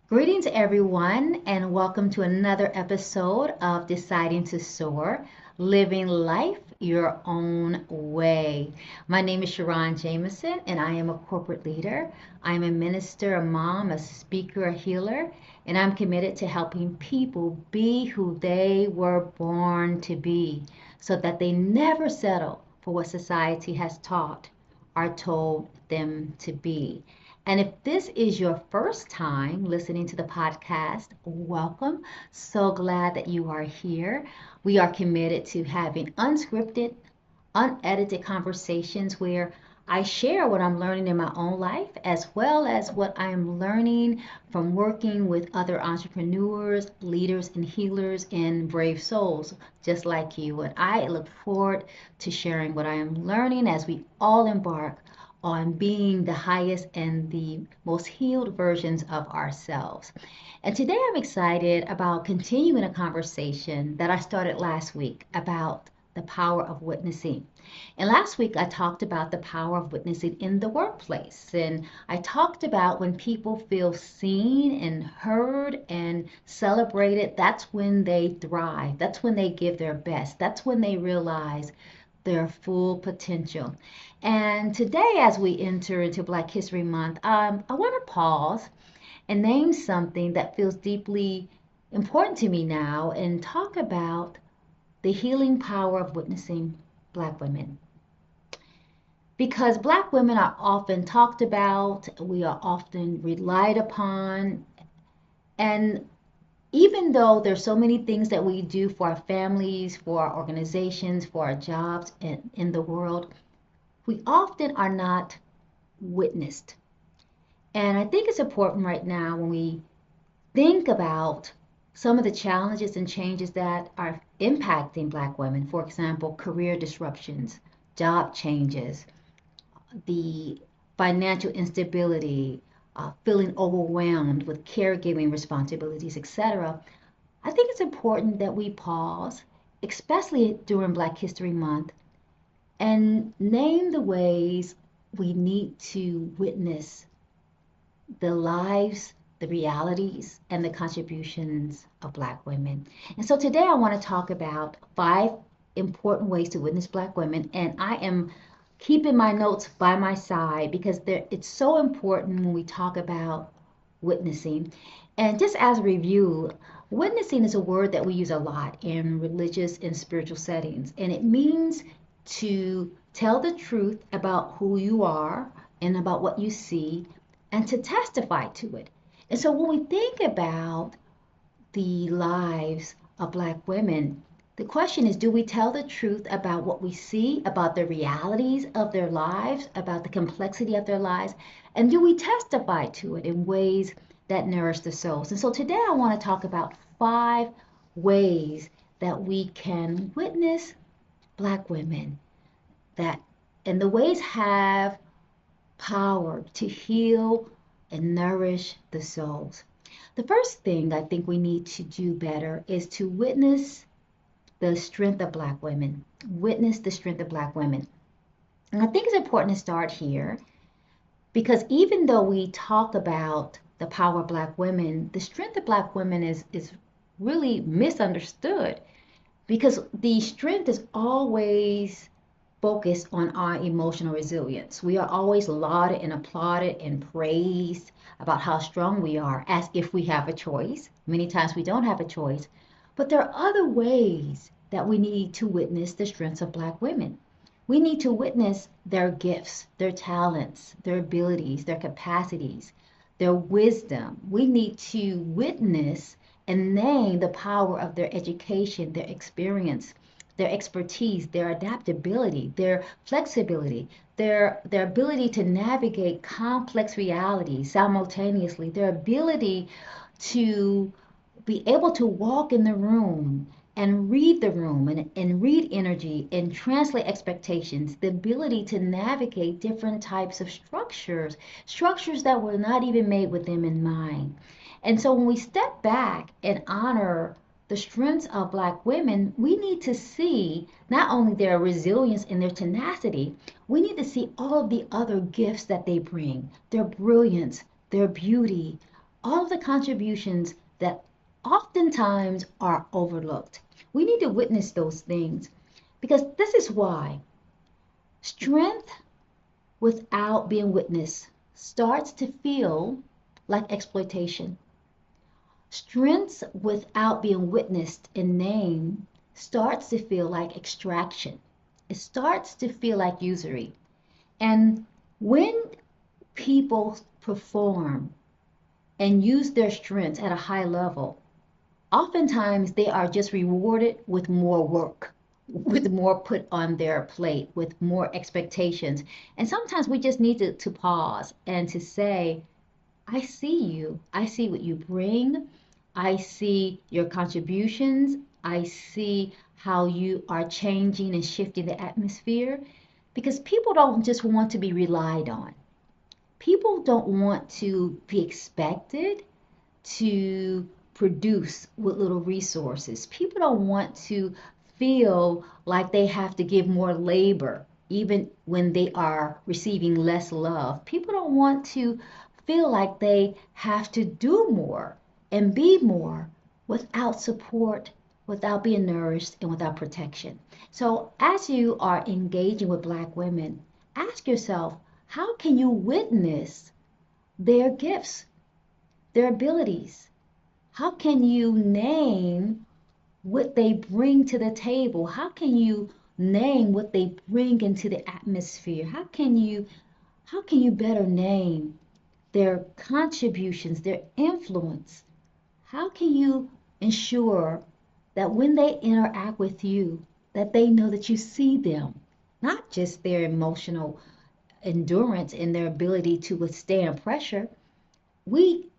Greetings, everyone, and welcome to another episode of Deciding to Soar, Living Life Your Own Way. My name is Sharon Jameson, and I am a corporate leader. I'm a minister, a mom, a speaker, a healer, and I'm committed to helping people be who they were born to be so that they never settle for what society has taught or told them to be. And if this is your first time listening to the podcast, welcome. So glad that you are here. We are committed to having unscripted, unedited conversations where I share what I'm learning in my own life as well as what I'm learning from working with other entrepreneurs, leaders, and healers and brave souls just like you. And I look forward to sharing what I am learning as we all embark on being the highest and the most healed versions of ourselves. And today I'm excited about continuing a conversation that I started last week about the power of witnessing. And last week I talked about the power of witnessing in the workplace. And I talked about when people feel seen and heard and celebrated, that's when they thrive. That's when they give their best. That's when they realize their full potential. And today, as we enter into Black History Month, I want to pause and name something that feels deeply important to me now and talk about the healing power of witnessing Black women. Because Black women are often talked about, we are often relied upon, and even though there's so many things that we do for our families, for our organizations, for our jobs in the world, we often are not witnessed. And I think it's important right now when we think about some of the challenges and changes that are impacting Black women. For example, career disruptions, job changes, the financial instability, feeling overwhelmed with caregiving responsibilities, etc. I think it's important that we pause, especially during Black History Month, and name the ways we need to witness the lives, the realities, and the contributions of Black women. And so today I want to talk about 5 important ways to witness Black women. And I am keeping my notes by my side because it's so important when we talk about witnessing. And just as a review, witnessing is a word that we use a lot in religious and spiritual settings, and it means to tell the truth about who you are and about what you see and to testify to it. And so when we think about the lives of Black women, the question is, do we tell the truth about what we see, about the realities of their lives, about the complexity of their lives, and do we testify to it in ways that nourish the souls? And so today I want to talk about 5 ways that we can witness Black women that, and the ways have power to heal and nourish the souls. The first thing I think we need to do better is to witness the strength of Black women. Witness the strength of Black women. And I think it's important to start here because even though we talk about the power of Black women, the strength of Black women is really misunderstood because the strength is always focused on our emotional resilience. We are always lauded and applauded and praised about how strong we are as if we have a choice. Many times we don't have a choice. But there are other ways that we need to witness the strengths of Black women. We need to witness their gifts, their talents, their abilities, their capacities, their wisdom. We need to witness and name the power of their education, their experience, their expertise, their adaptability, their flexibility, their ability to navigate complex realities simultaneously, their ability to be able to walk in the room and read the room and read energy and translate expectations, the ability to navigate different types of structures that were not even made with them in mind. And so when we step back and honor the strengths of Black women, we need to see not only their resilience and their tenacity, we need to see all of the other gifts that they bring, their brilliance, their beauty, all of the contributions that oftentimes are overlooked. We need to witness those things because this is why strength without being witnessed starts to feel like exploitation. Strength without being witnessed and named starts to feel like extraction. It starts to feel like usury. And when people perform and use their strengths at a high level, oftentimes they are just rewarded with more work, with more put on their plate, with more expectations. And sometimes we just need to pause and to say, I see you. I see what you bring. I see your contributions. I see how you are changing and shifting the atmosphere because people don't just want to be relied on. People don't want to be expected to produce with little resources. People don't want to feel like they have to give more labor even when they are receiving less love. People don't want to feel like they have to do more and be more without support, without being nourished, and without protection. So, as you are engaging with Black women, ask yourself, how can you witness their gifts, their abilities? How can you name what they bring to the table? How can you name what they bring into the atmosphere? How can you better name their contributions, their influence? How can you ensure that when they interact with you, that they know that you see them, not just their emotional endurance and their ability to withstand pressure? We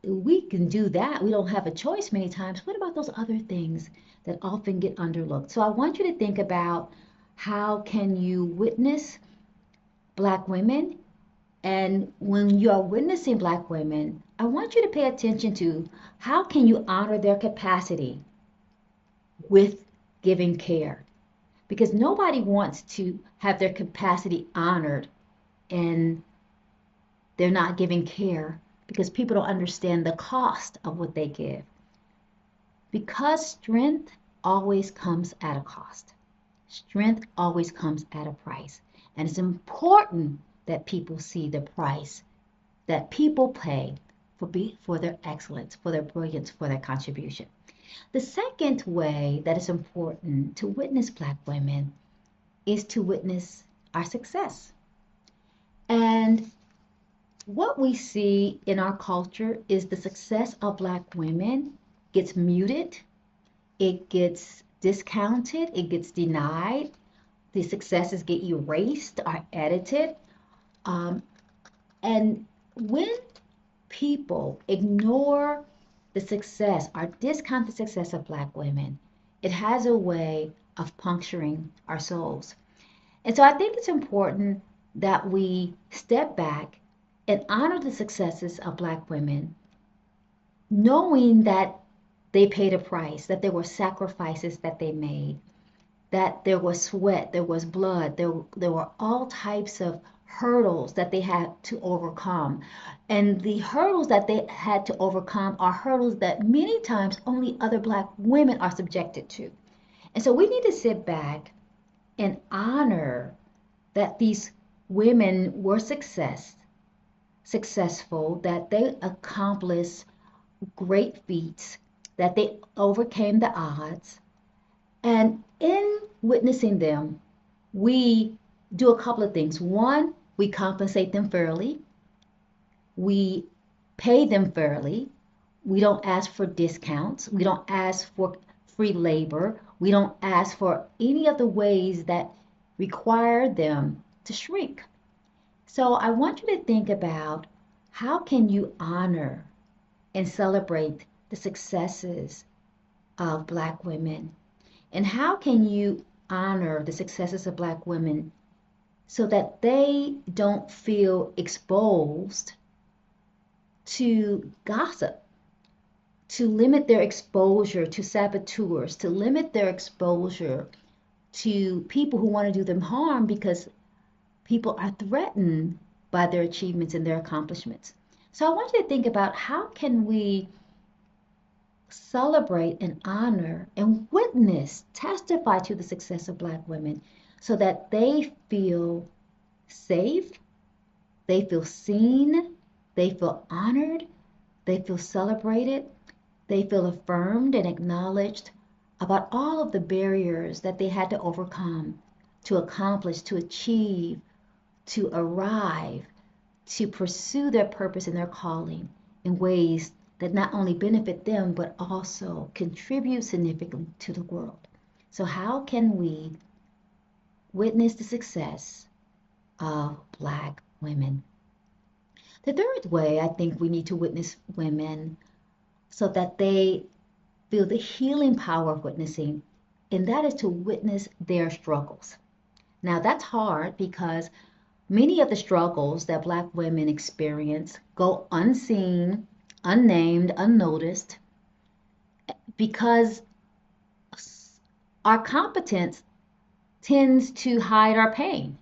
can do that. We don't have a choice many times. What about those other things that often get underlooked? So I want you to think about how can you witness Black women, and when you are witnessing Black women, I want you to pay attention to how can you honor their capacity with giving care, because nobody wants to have their capacity honored and they're not giving care because people don't understand the cost of what they give. Because strength always comes at a cost. Strength always comes at a price. And it's important that people see the price that people pay for their excellence, for their brilliance, for their contribution. The second way that is important to witness Black women is to witness our success. And what we see in our culture is the success of Black women gets muted, it gets discounted, it gets denied, the successes get erased or edited. Um, and when people ignore the success or discount the success of Black women, it has a way of puncturing our souls. And so I think it's important that we step back and honor the successes of Black women, knowing that they paid a price, that there were sacrifices that they made, that there was sweat, there was blood, there were all types of hurdles that they had to overcome. And the hurdles that they had to overcome are hurdles that many times only other Black women are subjected to. And so we need to sit back and honor that these women were successful, that they accomplished great feats, that they overcame the odds. And in witnessing them, we do a couple of things. One, we compensate them fairly, we pay them fairly. We don't ask for discounts, we don't ask for free labor, we don't ask for any of the ways that require them to shrink. So I want you to think about how can you honor and celebrate the successes of Black women, and how can you honor the successes of Black women so that they don't feel exposed to gossip, to limit their exposure to saboteurs, to limit their exposure to people who want to do them harm because people are threatened by their achievements and their accomplishments. So I want you to think about how can we celebrate and honor and witness, testify to the success of Black women so that they feel safe, they feel seen, they feel honored, they feel celebrated, they feel affirmed and acknowledged about all of the barriers that they had to overcome to accomplish, to achieve, to arrive, to pursue their purpose and their calling in ways that not only benefit them, but also contribute significantly to the world. So, how can we witness the success of Black women? The third way I think we need to witness women so that they feel the healing power of witnessing, and that is to witness their struggles. Now, that's hard because many of the struggles that Black women experience go unseen, unnamed, unnoticed, because our competence tends to hide our pain.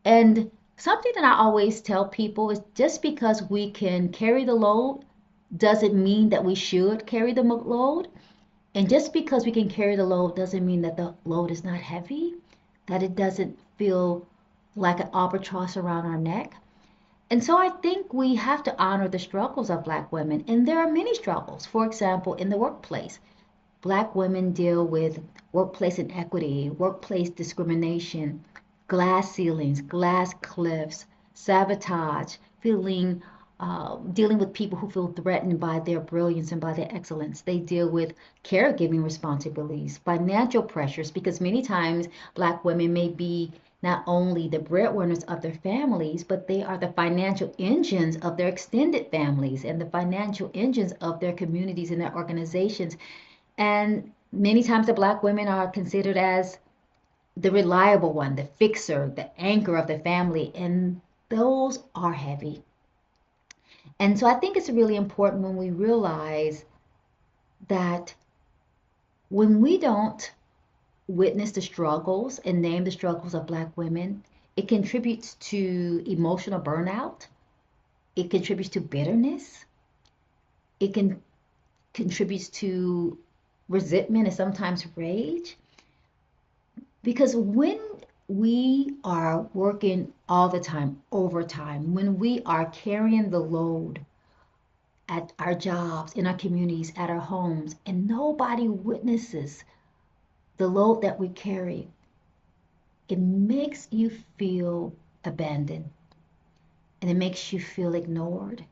And something that I always tell people is just because we can carry the load doesn't mean that we should carry the load. And just because we can carry the load doesn't mean that the load is not heavy, that it doesn't feel like an albatross around our neck. And so I think we have to honor the struggles of Black women. And there are many struggles. For example, in the workplace, Black women deal with workplace inequity, workplace discrimination, glass ceilings, glass cliffs, sabotage, dealing with people who feel threatened by their brilliance and by their excellence. They deal with caregiving responsibilities, financial pressures, because many times Black women may be not only the breadwinners of their families, but they are the financial engines of their extended families and the financial engines of their communities and their organizations. And many times the Black women are considered as the reliable one, the fixer, the anchor of the family, and those are heavy. And so I think it's really important when we realize that when we don't witness the struggles and name the struggles of Black women, it contributes to emotional burnout. It contributes to bitterness. It can contributes to resentment and sometimes rage. Because when we are working all the time, overtime, when we are carrying the load at our jobs, in our communities, at our homes, and nobody witnesses the load that we carry, it makes you feel abandoned and it makes you feel ignored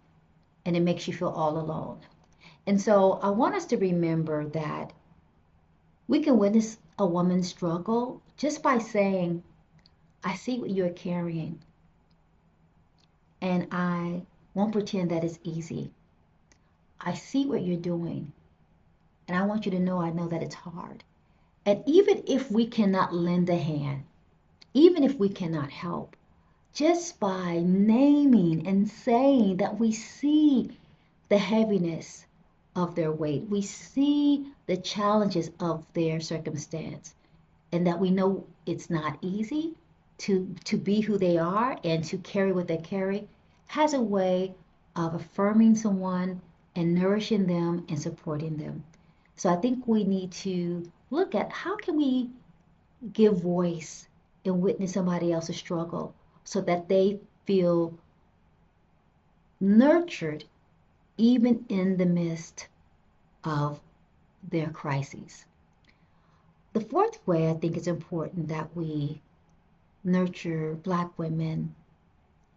and it makes you feel all alone. And so I want us to remember that we can witness a woman's struggle just by saying, I see what you're carrying, and I won't pretend that it's easy. I see what you're doing, and I want you to know I know that it's hard. And even if we cannot lend a hand, even if we cannot help, just by naming and saying that we see the heaviness of their weight, we see the challenges of their circumstance, and that we know it's not easy to be who they are and to carry what they carry, has a way of affirming someone and nourishing them and supporting them. So I think we need to look at how can we give voice and witness somebody else's struggle so that they feel nurtured even in the midst of their crises. The fourth way I think it's important that we nurture Black women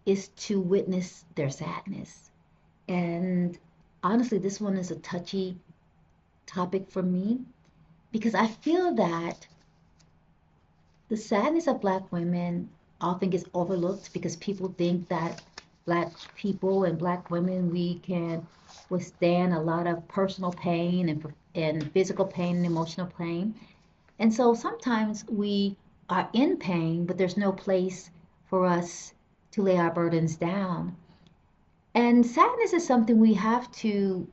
is to witness their sadness. And honestly, this one is a touchy topic for me because I feel that the sadness of Black women often gets overlooked because people think that Black people and Black women, we can withstand a lot of personal pain and physical pain and emotional pain. And so sometimes we are in pain, but there's no place for us to lay our burdens down. And sadness is something we have to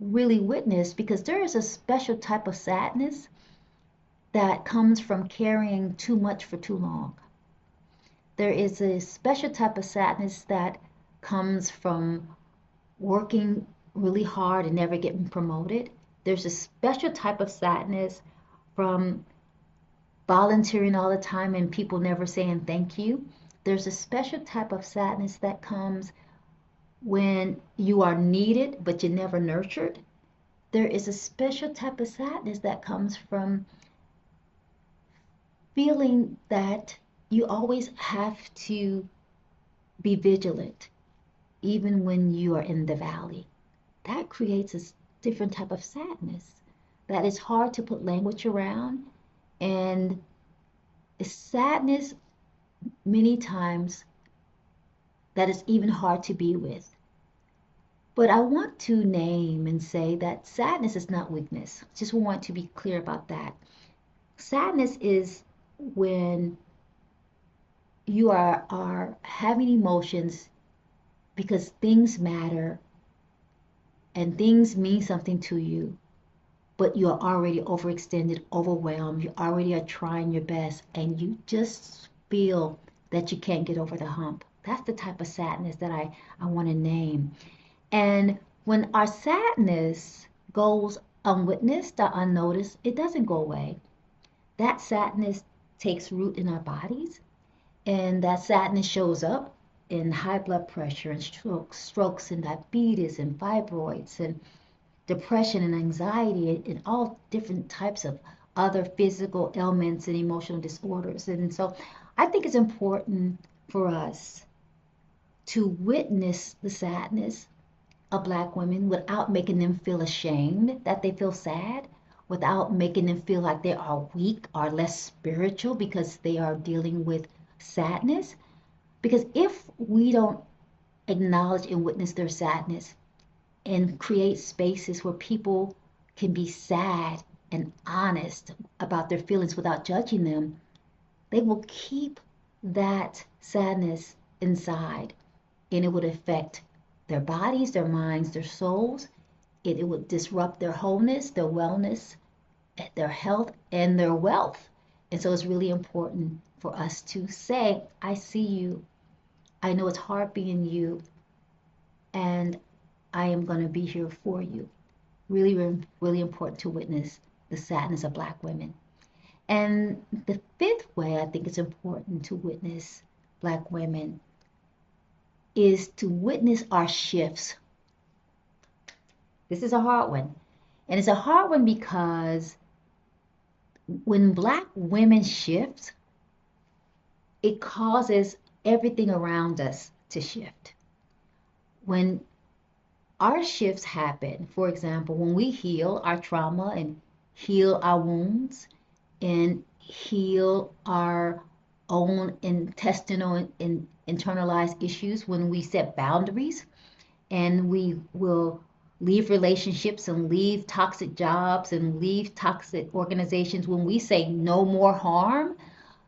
really witness because there is a special type of sadness that comes from carrying too much for too long. There is a special type of sadness that comes from working really hard and never getting promoted. There's a special type of sadness from volunteering all the time and people never saying thank you. There's a special type of sadness that comes when you are needed but you're never nurtured. There is a special type of sadness that comes from feeling that you always have to be vigilant, even when you are in the valley. That creates a different type of sadness that is hard to put language around. And sadness, many times, that is even hard to be with. But I want to name and say that sadness is not weakness. Just want to be clear about that. Sadness is when you are having emotions because things matter and things mean something to you, but you're already overextended, overwhelmed, you already are trying your best, and you just feel that you can't get over the hump. That's the type of sadness that I want to name. And when our sadness goes unwitnessed or unnoticed, it doesn't go away. That sadness takes root in our bodies, and that sadness shows up in high blood pressure and strokes and diabetes and fibroids and depression and anxiety and all different types of other physical ailments and emotional disorders. And so I think it's important for us to witness the sadness of Black women without making them feel ashamed that they feel sad, without making them feel like they are weak or less spiritual because they are dealing with sadness. Because if we don't acknowledge and witness their sadness and create spaces where people can be sad and honest about their feelings without judging them, they will keep that sadness inside, and it would affect their bodies, their minds, their souls. It would disrupt their wholeness, their wellness, their health, and their wealth. And so it's really important for us to say, I see you. I know it's hard being you, and I am going to be here for you. Really, really, really important to witness the sadness of Black women. And the fifth way I think it's important to witness Black women is to witness our shifts. This is a hard one. And it's a hard one because when Black women shift, it causes everything around us to shift. When our shifts happen, for example, when we heal our trauma and heal our wounds and heal our own intestinal and internalized issues, when we set boundaries and we will leave relationships and leave toxic jobs and leave toxic organizations, when we say no more harm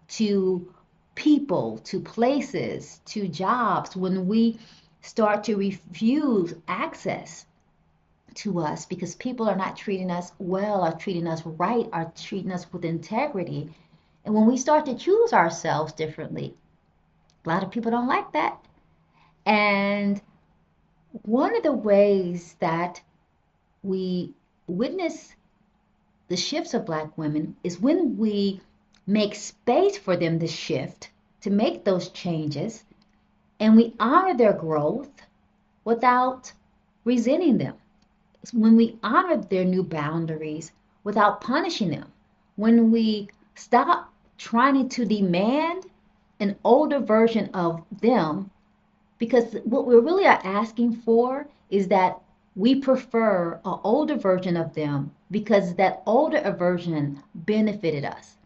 to people, to places, to jobs, when we start to refuse access to us because people are not treating us well, are treating us right, are treating us with integrity. And when we start to choose ourselves differently, a lot of people don't like that. And one of the ways that we witness the shifts of Black women is when we make space for them to shift, to make those changes, and we honor their growth without resenting them. It's when we honor their new boundaries without punishing them. When we stop trying to demand an older version of them, because what we really are asking for is that we prefer an older version of them because that older version benefited us.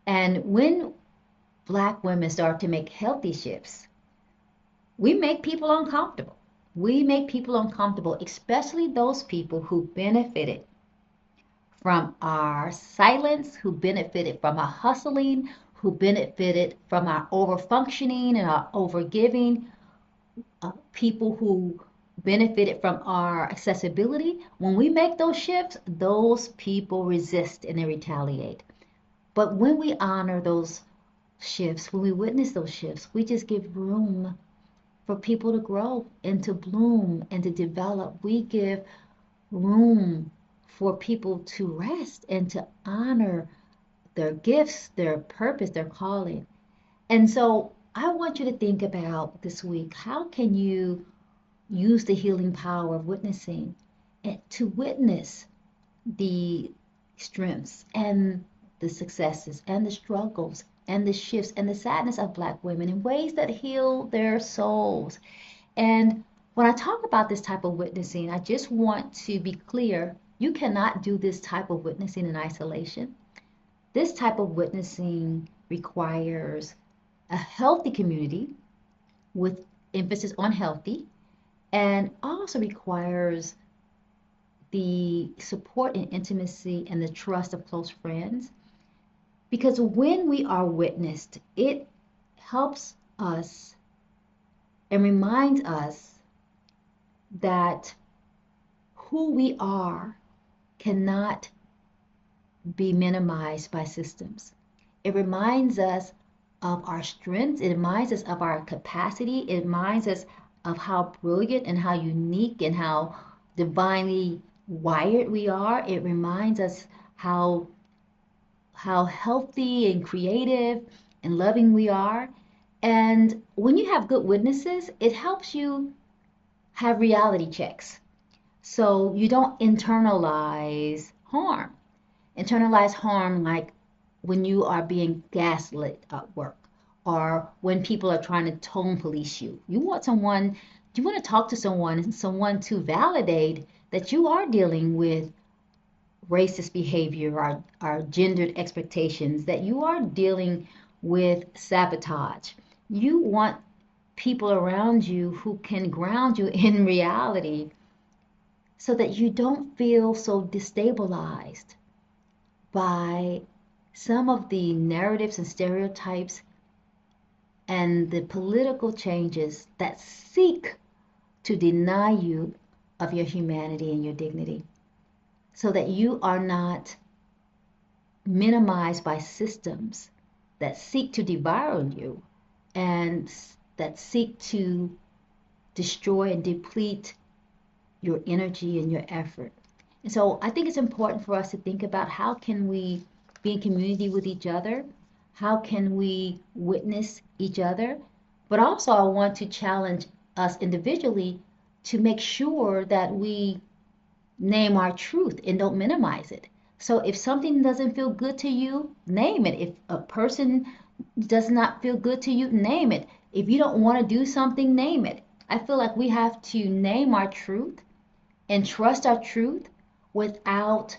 And when Black women start to make healthy shifts, we make people uncomfortable. We make people uncomfortable, especially those people who benefited from our silence, who benefited from our hustling, who benefited from our overfunctioning and our overgiving, people who benefited from our accessibility. When we make those shifts, those people resist and they retaliate. But when we honor those shifts, when we witness those shifts, we just give room for people to grow and to bloom and to develop. We give room for people to rest and to honor their gifts, their purpose, their calling. And so I want you to think about this week, how can you use the healing power of witnessing and to witness the strengths and the successes and the struggles and the shifts and the sadness of Black women in ways that heal their souls. And when I talk about this type of witnessing, I just want to be clear, you cannot do this type of witnessing in isolation. This type of witnessing requires a healthy community with emphasis on healthy, and also requires the support and intimacy and the trust of close friends. Because when we are witnessed, it helps us and reminds us that who we are cannot be minimized by systems. It reminds us of our strengths, it reminds us of our capacity, it reminds us of how brilliant and how unique and how divinely wired we are. It reminds us how healthy and creative and loving we are. And when you have good witnesses, it helps you have reality checks. So you don't internalize harm. Internalize harm like when you are being gaslit at work or when people are trying to tone police you. You want to talk to someone and someone to validate that you are dealing with racist behavior or gendered expectations, that you are dealing with sabotage. You want people around you who can ground you in reality so that you don't feel so destabilized by some of the narratives and stereotypes and the political changes that seek to deny you of your humanity and your dignity, so that you are not minimized by systems that seek to devour you and that seek to destroy and deplete your energy and your effort. And so I think it's important for us to think about how can we be in community with each other? How can we witness each other? But also I want to challenge us individually to make sure that we name our truth and don't minimize it. So if something doesn't feel good to you, name it. If a person does not feel good to you, name it. If you don't want to do something, name it. I feel like we have to name our truth and trust our truth without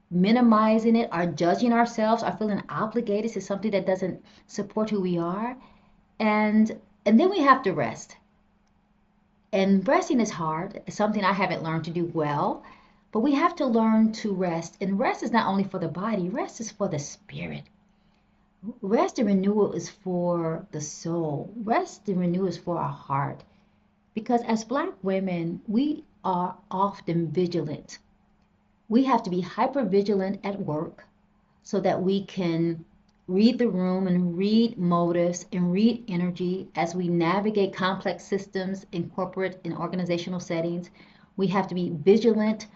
minimizing it or judging ourselves or feeling obligated to something that doesn't support who we are. And then we have to rest. And resting is hard. It's something I haven't learned to do well, but we have to learn to rest. And rest is not only for the body, rest is for the spirit. Rest and renewal is for the soul. Rest and renewal is for our heart. Because as Black women, we are often vigilant. We have to be hyper vigilant at work so that we can read the room and read motives and read energy as we navigate complex systems in corporate and organizational settings. We have to be vigilant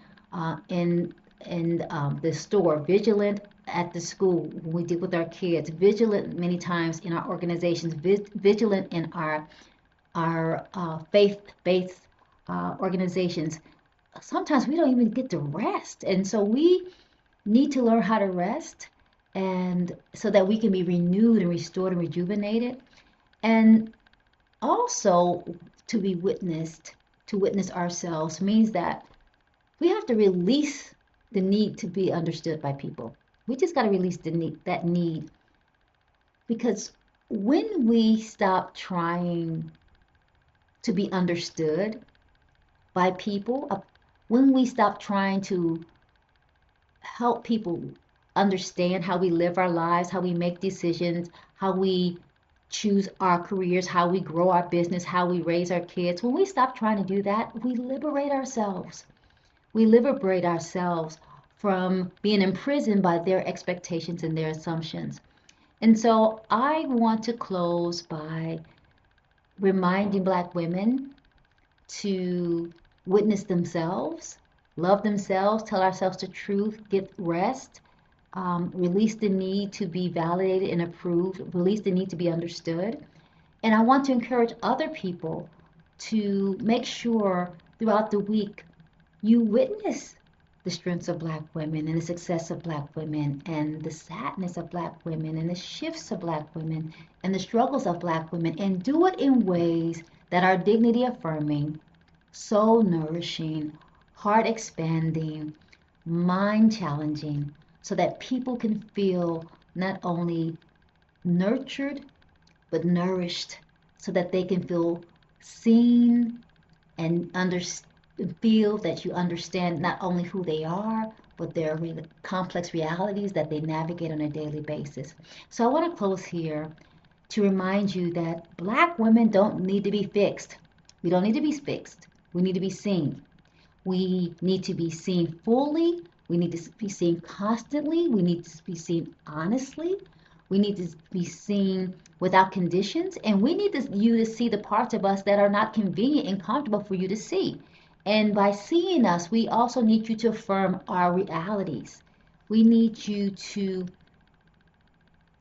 in the store, vigilant at the school when we deal with our kids, vigilant many times in our organizations, vigilant in our faith-based organizations. Sometimes we don't even get to rest, and so we need to learn how to rest, and so that we can be renewed and restored and rejuvenated, and also to be witnessed. To witness ourselves means that we have to release the need to be understood by people. We just got to release that need, because when we stop trying to be understood by people, when we stop trying to help people understand how we live our lives, how we make decisions, how we choose our careers, how we grow our business, how we raise our kids, when we stop trying to do that, we liberate ourselves. We liberate ourselves from being imprisoned by their expectations and their assumptions. And so I want to close by reminding Black women to witness themselves, love themselves, tell ourselves the truth, get rest, release the need to be validated and approved, release the need to be understood. And I want to encourage other people to make sure throughout the week you witness the strengths of Black women and the success of Black women and the sadness of Black women and the shifts of Black women and the struggles of Black women, and do it in ways that are dignity affirming, soul nourishing, heart expanding, mind challenging, so that people can feel not only nurtured but nourished, so that they can feel seen and feel that you understand not only who they are, but their complex realities that they navigate on a daily basis. So I want to close here to remind you that Black women don't need to be fixed. We don't need to be fixed. We need to be seen. We need to be seen fully. We need to be seen constantly. We need to be seen honestly. We need to be seen without conditions. And we need you to see the parts of us that are not convenient and comfortable for you to see. And by seeing us, we also need you to affirm our realities. We need you to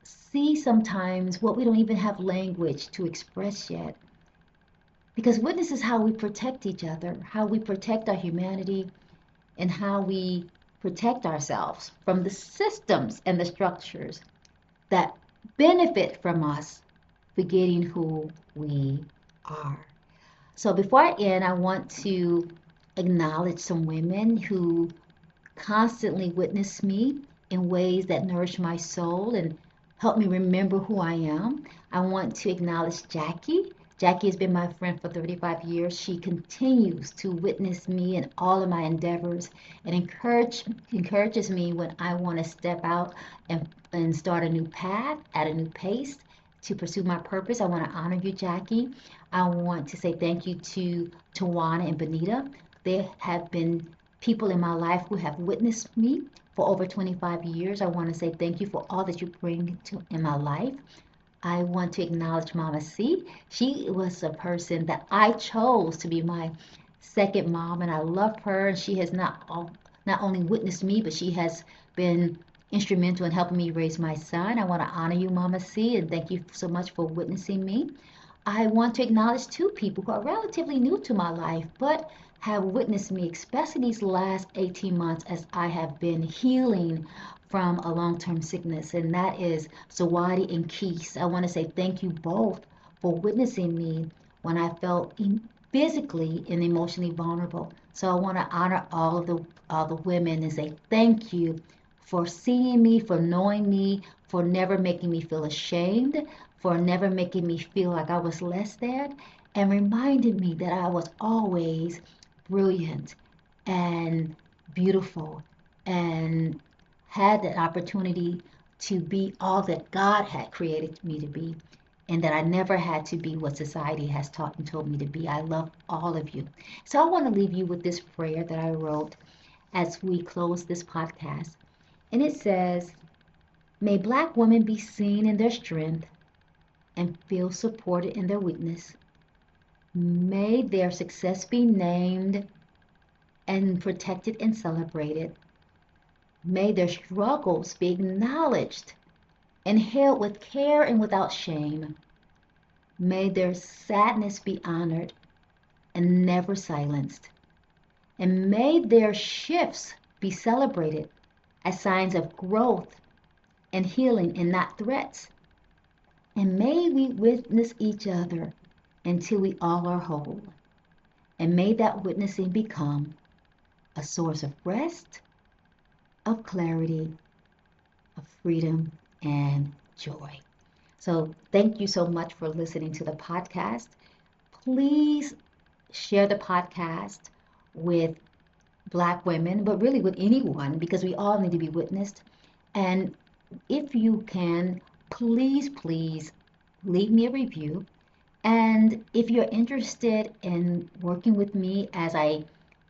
see sometimes what we don't even have language to express yet. Because witness is how we protect each other, how we protect our humanity, and how we protect ourselves from the systems and the structures that benefit from us forgetting who we are. So before I end, I want to acknowledge some women who constantly witness me in ways that nourish my soul and help me remember who I am. I want to acknowledge Jackie. Jackie has been my friend for 35 years. She continues to witness me in all of my endeavors and encourages me when I want to step out and start a new path at a new pace to pursue my purpose. I want to honor you, Jackie. I want to say thank you to Tawana and Benita. They have been people in my life who have witnessed me for over 25 years. I want to say thank you for all that you bring in my life. I want to acknowledge Mama C. She was a person that I chose to be my second mom, and I love her. She has not only witnessed me, but she has been instrumental in helping me raise my son. I want to honor you, Mama C, and thank you so much for witnessing me. I want to acknowledge two people who are relatively new to my life, but have witnessed me, especially these last 18 months as I have been healing from a long-term sickness, and that is Zawadi and Keese. I want to say thank you both for witnessing me when I felt physically and emotionally vulnerable. So I want to honor all the women and say thank you for seeing me, for knowing me, for never making me feel ashamed, for never making me feel like I was less than, and reminded me that I was always brilliant and beautiful and had that opportunity to be all that God had created me to be, and that I never had to be what society has taught and told me to be. I love all of you. So I want to leave you with this prayer that I wrote as we close this podcast. And it says, may Black women be seen in their strength and feel supported in their weakness. May their success be named and protected and celebrated. May their struggles be acknowledged and held with care and without shame. May their sadness be honored and never silenced. And may their shifts be celebrated as signs of growth and healing and not threats. And may we witness each other until we all are whole. And may that witnessing become a source of rest, of clarity, of freedom, and joy. So thank you so much for listening to the podcast. Please share the podcast with Black women, but really with anyone, because we all need to be witnessed. And if you can, please leave me a review. And if you're interested in working with me as I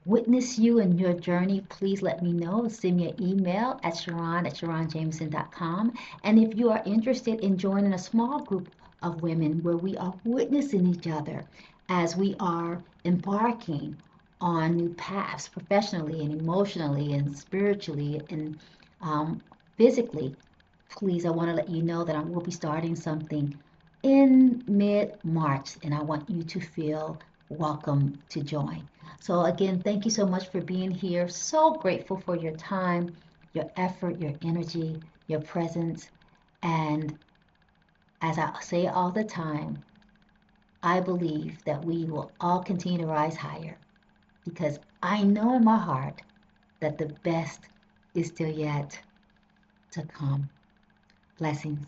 witness you in your journey, please let me know. Send me an email at sharonjameson.com. And if you are interested in joining a small group of women where we are witnessing each other as we are embarking on new paths professionally and emotionally and spiritually and um, physically. Please, I want to let you know that I will be starting something in mid-March, and I want you to feel welcome to join. So, again, thank you so much for being here. So grateful for your time, your effort, your energy, your presence. And as I say all the time, I believe that we will all continue to rise higher because I know in my heart that the best is still yet to come. Blessings.